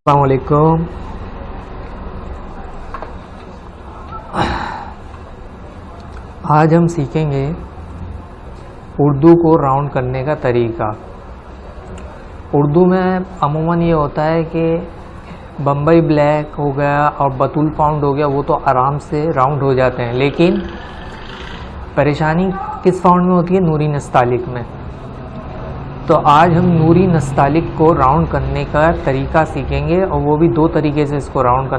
अस्सलाम वालेकुम। आज हम सीखेंगे उर्दू को राउंड करने का तरीका। उर्दू में अमूमन ये होता है कि बम्बई ब्लैक हो गया और बतूल पाउंड हो गया, वो तो आराम से राउंड हो जाते हैं, लेकिन परेशानी किस फाउंड में होती है? नूरी नस्तालिक में। तो आज हम नूरी नस्तालिक को राउंड करने का तरीका सीखेंगे और वो भी दो तरीके से इसको राउंड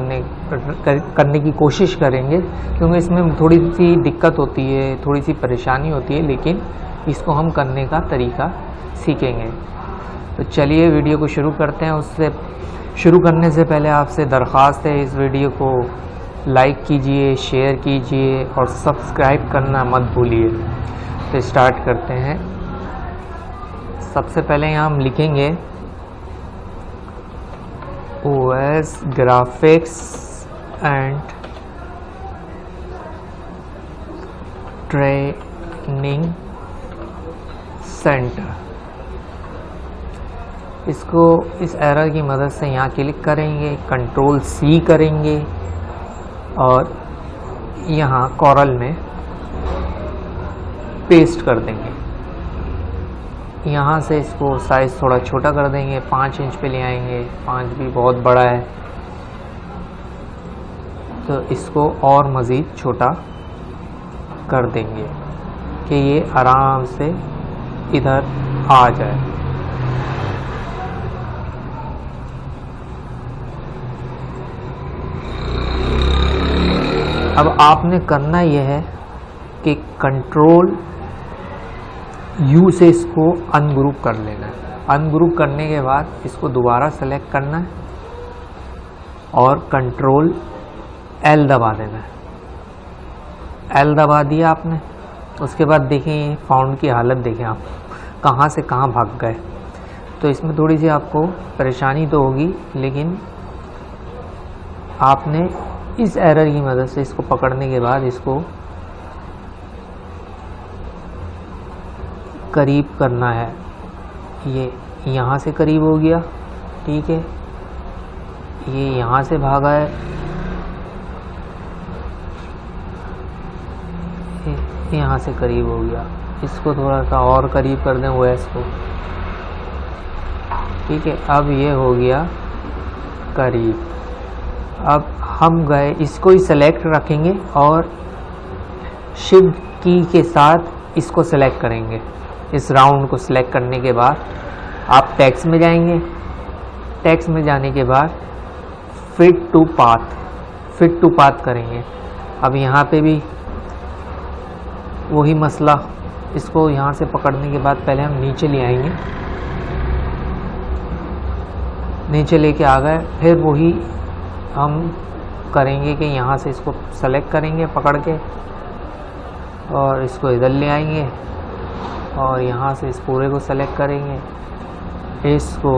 करने की कोशिश करेंगे, क्योंकि इसमें थोड़ी सी दिक्कत होती है, थोड़ी सी परेशानी होती है, लेकिन इसको हम करने का तरीका सीखेंगे। तो चलिए वीडियो को शुरू करते हैं। उससे शुरू करने से पहले आपसे दरख्वास्त है, इस वीडियो को लाइक कीजिए, शेयर कीजिए और सब्सक्राइब करना मत भूलिए। तो स्टार्ट करते हैं। सबसे पहले यहाँ हम लिखेंगे OS graphics and training centre. इसको इस एरर की मदद से यहाँ क्लिक करेंगे, कंट्रोल C करेंगे और यहाँ कॉरल में पेस्ट कर देंगे। यहाँ से इसको साइज़ थोड़ा छोटा कर देंगे, 5 इंच पे ले आएंगे। 5 भी बहुत बड़ा है, तो इसको और मज़ीद छोटा कर देंगे कि ये आराम से इधर आ जाए। अब आपने करना यह है कि कंट्रोल U से इसको अनग्रुप कर लेना है। अनग्रुप करने के बाद इसको दोबारा सेलेक्ट करना है और कंट्रोल L दबा देना है। L दबा दिया आपने, उसके बाद देखें फाउंड की हालत देखें, आप कहाँ से कहाँ भाग गए। तो इसमें थोड़ी सी आपको परेशानी तो होगी, लेकिन आपने इस एरर की मदद से इसको पकड़ने के बाद इसको करीब करना है। ये यहाँ से करीब हो गया, ठीक है। ये यहाँ से भागा है, यहाँ से करीब हो गया। इसको थोड़ा सा और करीब कर दें OS को, ठीक है। अब ये हो गया करीब। अब हम गए, इसको ही सेलेक्ट रखेंगे और शिफ्ट की के साथ इसको सेलेक्ट करेंगे। इस राउंड को सिलेक्ट करने के बाद आप टेक्स्ट में जाएंगे। टेक्स्ट में जाने के बाद फिट टू पाथ करेंगे। अब यहाँ पे भी वही मसला, इसको यहाँ से पकड़ने के बाद पहले हम नीचे ले आएंगे। नीचे लेके आ गए, फिर वही हम करेंगे कि यहाँ से इसको सेलेक्ट करेंगे पकड़ के और इसको इधर ले आएंगे और यहाँ से इस पूरे को सेलेक्ट करेंगे, इसको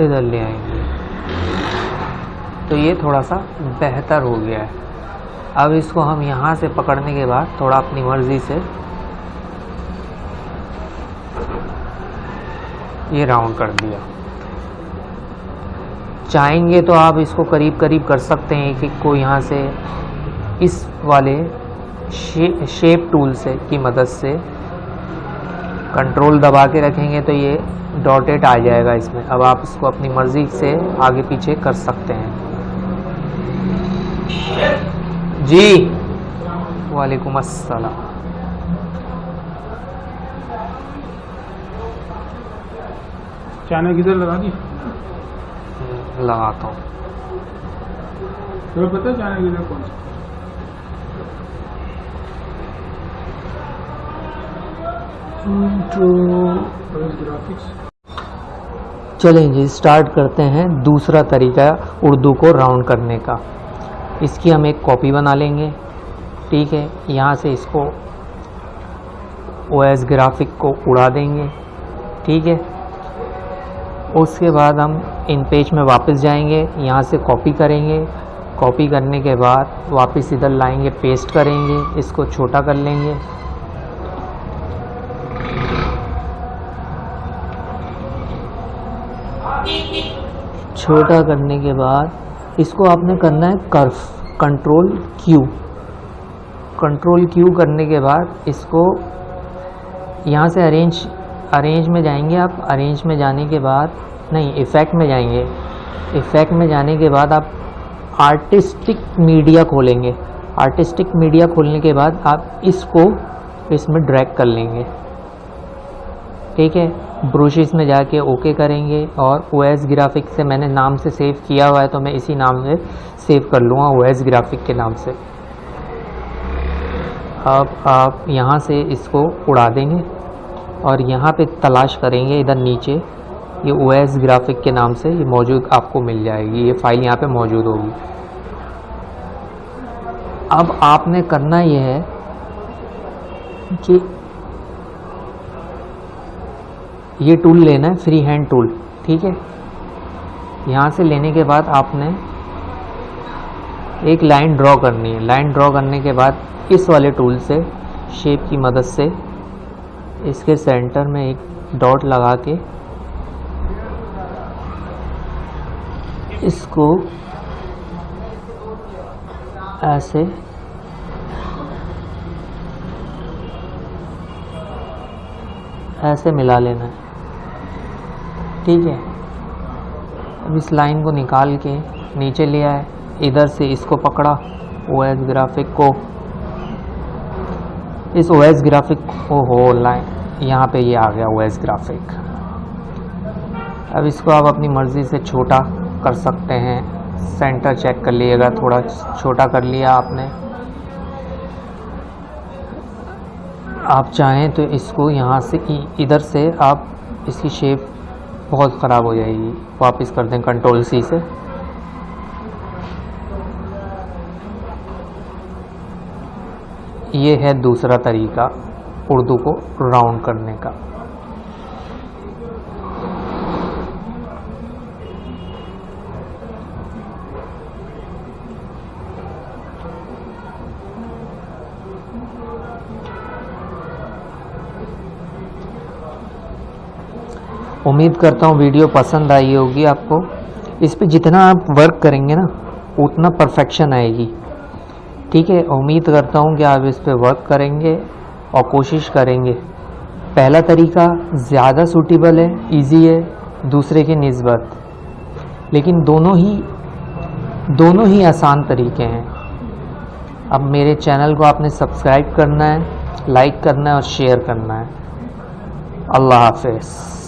इधर ले आएंगे। तो ये थोड़ा सा बेहतर हो गया है। अब इसको हम यहाँ से पकड़ने के बाद थोड़ा अपनी मर्ज़ी से ये राउंड कर दिया। चाहेंगे तो आप इसको करीब करीब कर सकते हैं कि कोई यहाँ से इस वाले शेप टूल से की मदद से कंट्रोल दबा के रखेंगे तो ये डॉटेड आ जाएगा इसमें। अब आप इसको अपनी मर्ज़ी से आगे पीछे कर सकते हैं। जी वालेकुम अस्सलाम। चैनल किधर लगा दी? लगाता हूँ। तुम्हें पता है चैनल किधर कौन सा? चलें जी, स्टार्ट करते हैं दूसरा तरीका उर्दू को राउंड करने का। इसकी हम एक कॉपी बना लेंगे, ठीक है। यहाँ से इसको OS ग्राफिक को उड़ा देंगे, ठीक है। उसके बाद हम इन पेज में वापस जाएंगे, यहाँ से कॉपी करेंगे। कॉपी करने के बाद वापस इधर लाएंगे, पेस्ट करेंगे, इसको छोटा कर लेंगे। छोटा करने के बाद इसको आपने करना है कर्व, कंट्रोल क्यू करने के बाद इसको यहाँ से अरेंज में जाएंगे आप। अरेंज में जाने के बाद नहीं, इफ़ेक्ट में जाएंगे। इफ़ेक्ट में जाने के बाद आप आर्टिस्टिक मीडिया खोलेंगे। आर्टिस्टिक मीडिया खोलने के बाद आप इसको इसमें ड्रैग कर लेंगे, ठीक है। ब्रशेस में जाके ओके करेंगे और OS ग्राफिक से मैंने नाम से सेव किया हुआ है तो मैं इसी नाम से सेव कर लूँगा, OS ग्राफिक के नाम से। अब आप यहाँ से इसको उड़ा देंगे और यहाँ पे तलाश करेंगे इधर नीचे, ये OS ग्राफिक के नाम से ये मौजूद आपको मिल जाएगी, ये फाइल यहाँ पे मौजूद होगी। अब आपने करना ये है कि ये टूल लेना है, फ्री हैंड टूल, ठीक है। यहाँ से लेने के बाद आपने एक लाइन ड्रॉ करनी है। लाइन ड्रॉ करने के बाद इस वाले टूल से शेप की मदद से इसके सेंटर में एक डॉट लगा के इसको ऐसे मिला लेना है, ठीक है। अब इस लाइन को निकाल के नीचे ले आए, इधर से इसको पकड़ा, OS ग्राफिक को, इस OS ग्राफिक को हो लाइन यहाँ पे ये आ गया OS ग्राफिक। अब इसको आप अपनी मर्ज़ी से छोटा कर सकते हैं, सेंटर चेक कर लीजिएगा, थोड़ा छोटा कर लिया आपने। आप चाहें तो इसको यहाँ से इधर से आप इसकी शेप बहुत ख़राब हो जाएगी, वापस कर दें Ctrl+C से। ये है दूसरा तरीका उर्दू को राउंड करने का। उम्मीद करता हूँ वीडियो पसंद आई होगी आपको। इस पे जितना आप वर्क करेंगे ना उतना परफेक्शन आएगी, ठीक है। उम्मीद करता हूँ कि आप इस पे वर्क करेंगे और कोशिश करेंगे। पहला तरीका ज़्यादा सूटेबल है, इजी है दूसरे के निस्बत, लेकिन दोनों ही आसान तरीके हैं। अब मेरे चैनल को आपने सब्सक्राइब करना है, लाइक करना है और शेयर करना है। अल्लाह हाफ़िज़।